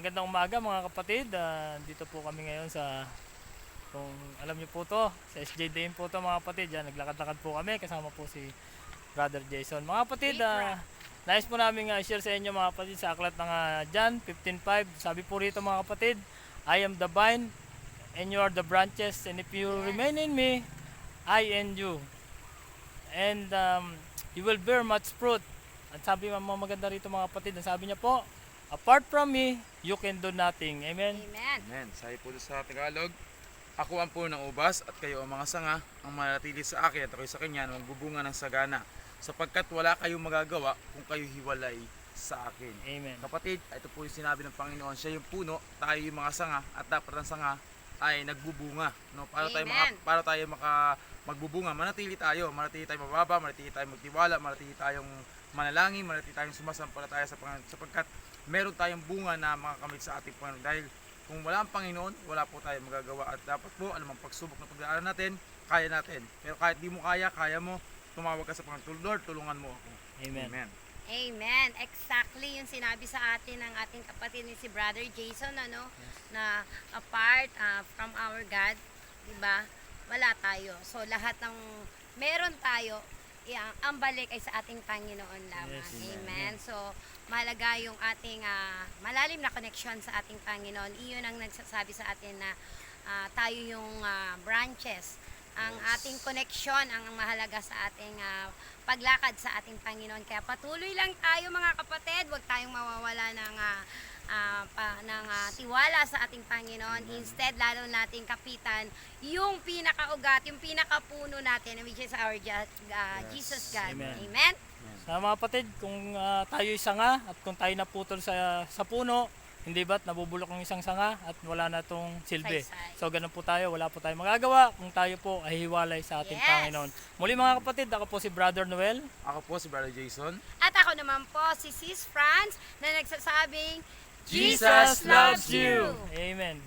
Magandang umaga mga kapatid. Dito po kami ngayon sa, kung alam niyo po to, sa SJ Dane po to mga kapatid. Yan, naglakad-lakad po kami kasama po si Brother Jason. Mga kapatid, nais po namin share sa inyo mga kapatid sa aklat ng John 15:5. Sabi po rito mga kapatid, I am the vine and you are the branches, and if you remain in me, I in you. And you will bear much fruit. At sabi mga maganda rito mga kapatid, sabi niya po, apart from me, you can do nothing. Amen? Amen. Amen. Sabi po sa Tagalog, ako ang puno ng ubas at kayo ang mga sanga, ang manatili sa akin at ako'y sa kanya na magbubunga ng sagana, sapagkat wala kayong magagawa kung kayo hiwalay sa akin. Amen. Kapatid, ito po yung sinabi ng Panginoon, siya yung puno, tayo yung mga sanga, at dapat ang sanga ay nagbubunga. No? Para tayo magbubunga, manatili tayo mababa, manatili tayo magtiwala, manatili tayong manalangin, manatili tayong sumasampalataya sa Panginoon, sapagkat meron tayong bunga na makakamit sa ating Panginoon. Dahil kung wala ang Panginoon, wala po tayong magagawa. At dapat po, anumang pagsubok na pagdaanan natin, kaya natin. Pero kahit di mo kaya mo, tumawag ka sa Panginoon, Lord, tulungan mo ako. Amen. Amen. Amen. Exactly yung sinabi sa atin ng ating kapatid ni si Brother Jason, na apart from our God, diba? Wala tayo. So lahat ng meron tayo, ang balik ay sa ating Panginoon lamang. Yes, amen. So mahalaga yung ating malalim na connection sa ating Panginoon. Iyon ang nagsasabi sa atin na tayo yung branches. Ang ating connection ang mahalaga sa ating paglakad sa ating Panginoon. Kaya patuloy lang tayo mga kapatid. Huwag tayong mawawala ng tiwala sa ating Panginoon. Instead, lalo nating kapitan yung pinakaugat, yung pinakapuno natin, which is our Jesus God. Amen. Amen? Sa mga kapatid, kung tayo'y sanga at kung tayo naputol sa puno, hindi ba't nabubulok ang isang sanga at wala na itong silbi. Saysay. So ganun po tayo, wala po tayong magagawa kung tayo po ay hiwalay sa ating Yes. Panginoon. Muli mga kapatid, ako po si Brother Noel. Ako po si Brother Jason. At ako naman po, si Sis Franz, na nagsasabing, Jesus loves you. Amen.